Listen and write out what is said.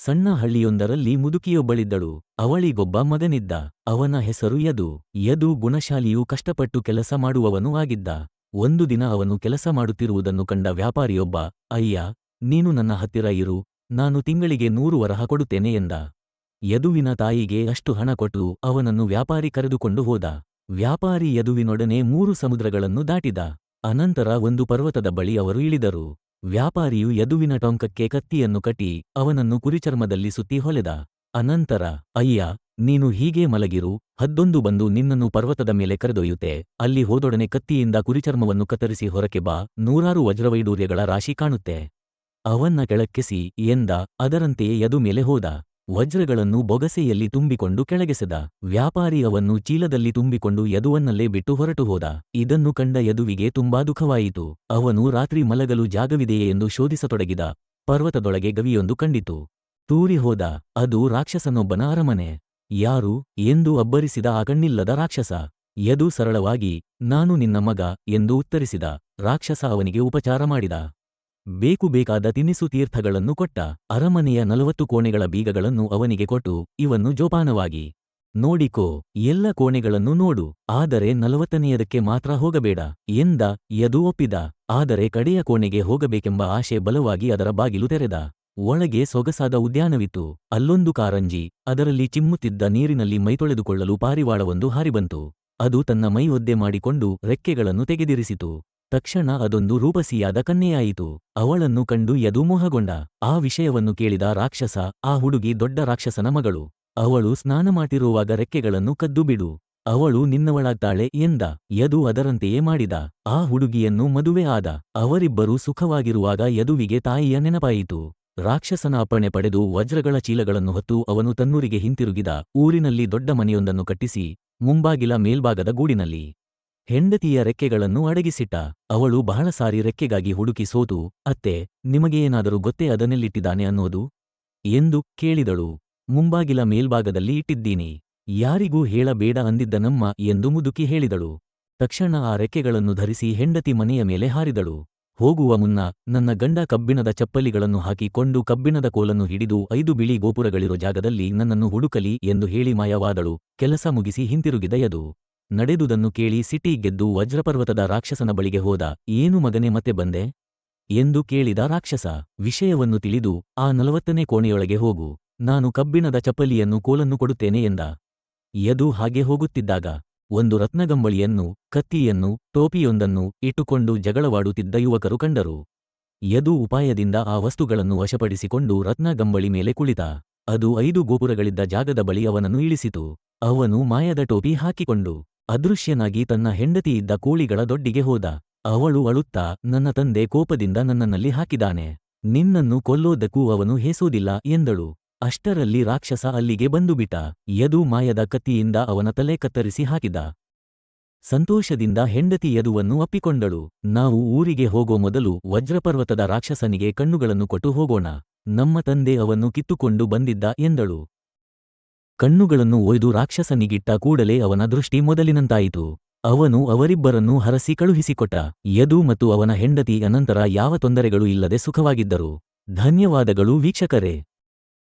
ಸಣ್ಣ ಹಳ್ಳಿಯೊಂದರಲ್ಲಿ ಮುದುಕಿಯೊಬ್ಬಳಿದ್ದಳು. ಅವಳಿಗೊಬ್ಬ ಮಗನಿದ್ದ. ಅವನ ಹೆಸರು ಯದು. ಯದು ಗುಣಶಾಲಿಯೂ ಕಷ್ಟಪಟ್ಟು ಕೆಲಸ ಮಾಡುವವನೂ ಆಗಿದ್ದ. ಒಂದು ದಿನ ಅವನು ಕೆಲಸ ಮಾಡುತ್ತಿರುವುದನ್ನು ಕಂಡ ವ್ಯಾಪಾರಿಯೊಬ್ಬ, ಅಯ್ಯ, ನೀನು ನನ್ನ ಹತ್ತಿರ ಇರು, ನಾನು ತಿಂಗಳಿಗೆ 100 ವರಹ ಕೊಡುತ್ತೇನೆ ಎಂದ. ಯದುವಿನ ತಾಯಿಗೆ ಅಷ್ಟು ಹಣ ಕೊಟ್ಟು ಅವನನ್ನು ವ್ಯಾಪಾರಿ ಕರೆದುಕೊಂಡು ಹೋದ. ವ್ಯಾಪಾರಿ ಯದುವಿನೊಡನೆ 3 ಸಮುದ್ರಗಳನ್ನು ದಾಟಿದ. ಅನಂತರ ಒಂದು ಪರ್ವತದ ಬಳಿ ಅವರು ಇಳಿದರು. ವ್ಯಾಪಾರಿಯು ಯದುವಿನ ಟೊಂಕಕ್ಕೆ ಕತ್ತಿಯನ್ನು ಕಟ್ಟಿ ಅವನನ್ನು ಕುರಿಚರ್ಮದಲ್ಲಿ ಸುತ್ತಿ ಹೊಲೆದ. ಅನಂತರ, ಅಯ್ಯ, ನೀನು ಹೀಗೇ ಮಲಗಿರು, ಹದ್ದೊಂದು ಬಂದು ನಿನ್ನನ್ನು ಪರ್ವತದ ಮೇಲೆ ಕರೆದೊಯ್ಯುತ್ತೆ, ಅಲ್ಲಿ ಹೋದೊಡನೆ ಕತ್ತಿಯಿಂದ ಕುರಿಚರ್ಮವನ್ನು ಕತ್ತರಿಸಿ ಹೊರಕ್ಕೆ ಬಾ, 100 ವಜ್ರವೈಡೂರ್ಯಗಳ ರಾಶಿ ಕಾಣುತ್ತೆ. ಅವನ್ನ ಕೆಳಕ್ಕೆಸಿ ಎಂದ. ಅದರಂತೆಯೇ ಯದು ಮೇಲೆ ಹೋದ. ವಜ್ರಗಳನ್ನು ಬೊಗಸೆಯಲ್ಲಿ ತುಂಬಿಕೊಂಡು ಕೆಳಗೆಸೆದ. ವ್ಯಾಪಾರಿ ಅವನ್ನು ಚೀಲದಲ್ಲಿ ತುಂಬಿಕೊಂಡು ಯದುವನ್ನಲ್ಲೇ ಬಿಟ್ಟು ಹೊರಟು ಹೋದ. ಇದನ್ನು ಕಂಡ ಯದುವಿಗೆ ತುಂಬಾ ದುಃಖವಾಯಿತು. ಅವನು ರಾತ್ರಿ ಮಲಗಲು ಜಾಗವಿದೆಯೇ ಎಂದು ಶೋಧಿಸತೊಡಗಿದ. ಪರ್ವತದೊಳಗೆ ಗವಿಯೊಂದು ಕಂಡಿತು. ತೂರಿ ಹೋದ. ಅದು ರಾಕ್ಷಸನೊಬ್ಬನ ಅರಮನೆ. ಯಾರು ಎಂದು ಅಬ್ಬರಿಸಿದ ಆ ಕಣ್ಣಿಲ್ಲದ ರಾಕ್ಷಸ. ಯದು ಸರಳವಾಗಿ, ನಾನು ನಿನ್ನ ಮಗ ಎಂದು ಉತ್ತರಿಸಿದ. ರಾಕ್ಷಸ ಅವನಿಗೆ ಉಪಚಾರ ಮಾಡಿದ. ಬೇಕಾದ ತಿನಿಸು ತೀರ್ಥಗಳನ್ನು ಕೊಟ್ಟ. ಅರಮನೆಯ 40 ಕೋಣೆಗಳ ಬೀಗಗಳನ್ನು ಅವನಿಗೆ ಕೊಟ್ಟು, ಇವನ್ನು ಜೋಪಾನವಾಗಿ ನೋಡಿಕೋ, ಎಲ್ಲ ಕೋಣೆಗಳನ್ನು ನೋಡು, ಆದರೆ 40ನೆಯದಕ್ಕೆ ಮಾತ್ರ ಹೋಗಬೇಡ ಎಂದ. ಯದು ಒಪ್ಪಿದ. ಆದರೆ ಕಡೆಯ ಕೋಣೆಗೆ ಹೋಗಬೇಕೆಂಬ ಆಶೆ ಬಲವಾಗಿ ಅದರ ಬಾಗಿಲು ತೆರೆದ. ಒಳಗೆ ಸೊಗಸಾದ ಉದ್ಯಾನವಿತ್ತು. ಅಲ್ಲೊಂದು ಕಾರಂಜಿ, ಅದರಲ್ಲಿ ಚಿಮ್ಮುತ್ತಿದ್ದ ನೀರಿನಲ್ಲಿ ಮೈತೊಳೆದುಕೊಳ್ಳಲು ಪಾರಿವಾಳವೊಂದು ಹಾರಿಬಂತು. ಅದು ತನ್ನ ಮೈ ಒದ್ದೆ ಮಾಡಿಕೊಂಡು ರೆಕ್ಕೆಗಳನ್ನು ತೆಗೆದಿರಿಸಿತು. ತಕ್ಷಣ ಅದೊಂದು ರೂಪಸಿಯಾದ ಕನ್ಯೆಯಾಯಿತು. ಅವಳನ್ನು ಕಂಡು ಯದು ಮೋಹಗೊಂಡ. ಆ ವಿಷಯವನ್ನು ಕೇಳಿದ ರಾಕ್ಷಸ, ಆ ಹುಡುಗಿ ದೊಡ್ಡ ರಾಕ್ಷಸನ ಮಗಳು. ಅವಳು ಸ್ನಾನ ಮಾಡಿರುವಾಗ ರೆಕ್ಕೆಗಳನ್ನು ಕದ್ದು ಬಿಡು, ಅವಳು ನಿನ್ನವಳಾಗ್ತಾಳೆ ಎಂದ. ಯದು ಅದರಂತೆಯೇ ಮಾಡಿದ. ಆ ಹುಡುಗಿಯನ್ನು ಮದುವೆ ಆದ. ಅವರಿಬ್ಬರೂ ಸುಖವಾಗಿರುವಾಗ ಯದುವಿಗೆ ತಾಯಿಯ ನೆನಪಾಯಿತು. ರಾಕ್ಷಸನ ಅಪ್ಪಣೆ ಪಡೆದು ವಜ್ರಗಳ ಚೀಲಗಳನ್ನು ಹೊತ್ತು ಅವನು ತನ್ನೂರಿಗೆ ಹಿಂತಿರುಗಿದ. ಊರಿನಲ್ಲಿ ದೊಡ್ಡ ಮನೆಯೊಂದನ್ನು ಕಟ್ಟಿಸಿ ಮುಂಬಾಗಿಲ ಮೇಲ್ಭಾಗದ ಗೂಡಿನಲ್ಲಿ ಹೆಂಡತಿಯ ರೆಕ್ಕೆಗಳನ್ನು ಅಡಗಿಸಿಟ್ಟ. ಅವಳು ಬಹಳ ಸಾರಿ ರೆಕ್ಕೆಗಾಗಿ ಹುಡುಕಿ ಸೋತು, ಅತ್ತೆ, ನಿಮಗೆ ಏನಾದರೂ ಗೊತ್ತೇ ಅದನ್ನೆಲ್ಲಿಟ್ಟಿದ್ದಾನೆ ಅನ್ನೋದು ಎಂದು ಕೇಳಿದಳು. ಮುಂಬಾಗಿಲ ಮೇಲ್ಭಾಗದಲ್ಲಿ ಇಟ್ಟಿದ್ದೀನಿ, ಯಾರಿಗೂ ಹೇಳಬೇಡ ಅಂದಿದ್ದನಮ್ಮ ಎಂದು ಮುದುಕಿ ಹೇಳಿದಳು. ತಕ್ಷಣ ಆ ರೆಕ್ಕೆಗಳನ್ನು ಧರಿಸಿ ಹೆಂಡತಿ ಮನೆಯ ಮೇಲೆ ಹಾರಿದಳು. ಹೋಗುವ ಮುನ್ನ, ನನ್ನ ಗಂಡ ಕಬ್ಬಿಣದ ಚಪ್ಪಲಿಗಳನ್ನು ಹಾಕಿಕೊಂಡು ಕಬ್ಬಿಣದ ಕೋಲನ್ನು ಹಿಡಿದು 5 ಬಿಳಿ ಗೋಪುರಗಳಿರೋ ಜಾಗದಲ್ಲಿ ನನ್ನನ್ನು ಹುಡುಕಲಿ ಎಂದು ಹೇಳಿ ಮಾಯವಾದಳು. ಕೆಲಸ ಮುಗಿಸಿ ಹಿಂತಿರುಗಿದ ಯದು ನಡೆದುದನ್ನು ಕೇಳಿ ಸಿಟ್ಟಿಗೆದ್ದು ವಜ್ರಪರ್ವತದ ರಾಕ್ಷಸನ ಬಳಿಗೆ ಹೋದ. ಏನು ಮಗನೇ, ಮತ್ತೆ ಬಂದೆ ಎಂದು ಕೇಳಿದ ರಾಕ್ಷಸ. ವಿಷಯವನ್ನು ತಿಳಿದು, ಆ 40ನೇ ಕೋಣೆಯೊಳಗೆ ಹೋಗು, ನಾನು ಕಬ್ಬಿಣದ ಚಪ್ಪಲಿಯನ್ನು ಕೋಲನ್ನು ಕೊಡುತ್ತೇನೆ ಎಂದ. ಯದು ಹಾಗೆ ಹೋಗುತ್ತಿದ್ದಾಗ ಒಂದು ರತ್ನಗಂಬಳಿಯನ್ನು, ಕತ್ತಿಯನ್ನು, ಟೋಪಿಯೊಂದನ್ನು ಇಟ್ಟುಕೊಂಡು ಜಗಳವಾಡುತ್ತಿದ್ದ ಯುವಕರು ಕಂಡರು. ಯದು ಉಪಾಯದಿಂದ ಆ ವಸ್ತುಗಳನ್ನು ವಶಪಡಿಸಿಕೊಂಡು ರತ್ನಗಂಬಳಿ ಮೇಲೆ ಕುಳಿತ. ಅದು 5 ಗೋಪುರಗಳಿದ್ದ ಜಾಗದ ಬಳಿ ಅವನನ್ನು ಇಳಿಸಿತು. ಅವನು ಮಾಯದ ಟೋಪಿ ಹಾಕಿಕೊಂಡು ಅದೃಶ್ಯನಾಗಿ ತನ್ನ ಹೆಂಡತಿ ಇದ್ದ ಕೋಳಿಗಳ ದೊಡ್ಡಿಗೆ ಹೋದ. ಅವಳು ಅಳುತ್ತಾ, ನನ್ನ ತಂದೆ ಕೋಪದಿಂದ ನನ್ನಲ್ಲಿ ಹಾಕಿದಾನೆ, ನಿನ್ನನ್ನು ಕೊಲ್ಲೋದಕ್ಕೂ ಅವನು ಹೇಸೋದಿಲ್ಲ ಎಂದಳು. ಅಷ್ಟರಲ್ಲಿ ರಾಕ್ಷಸ ಅಲ್ಲಿಗೆ ಬಂದುಬಿಟ್ಟ. ಯದು ಮಾಯದ ಕತ್ತಿಯಿಂದ ಅವನ ತಲೆ ಕತ್ತರಿಸಿ ಹಾಕಿದ. ಸಂತೋಷದಿಂದ ಹೆಂಡತಿ ಯದುವನ್ನು ಅಪ್ಪಿಕೊಂಡಳು. ನಾವು ಊರಿಗೆ ಹೋಗೋ ಮೊದಲು ವಜ್ರಪರ್ವತದ ರಾಕ್ಷಸನಿಗೆ ಕಣ್ಣುಗಳನ್ನು ಕೊಟ್ಟು ಹೋಗೋಣ, ನಮ್ಮ ತಂದೆ ಅವನ್ನು ಕಿತ್ತುಕೊಂಡು ಬಂದಿದ್ದ ಎಂದಳು. ಕಣ್ಣುಗಳನ್ನು ಒಯ್ದು ರಾಕ್ಷಸನಿಗಿಟ್ಟ ಕೂಡಲೇ ಅವನ ದೃಷ್ಟಿ ಮೊದಲಿನಂತಾಯಿತು. ಅವನು ಅವರಿಬ್ಬರನ್ನೂ ಹರಸಿ ಕಳುಹಿಸಿಕೊಟ್ಟ. ಯದು ಮತ್ತು ಅವನ ಹೆಂಡತಿ ಅನಂತರ ಯಾವ ತೊಂದರೆಗಳೂ ಇಲ್ಲದೆ ಸುಖವಾಗಿದ್ದರು. ಧನ್ಯವಾದಗಳು ವೀಕ್ಷಕರೇ.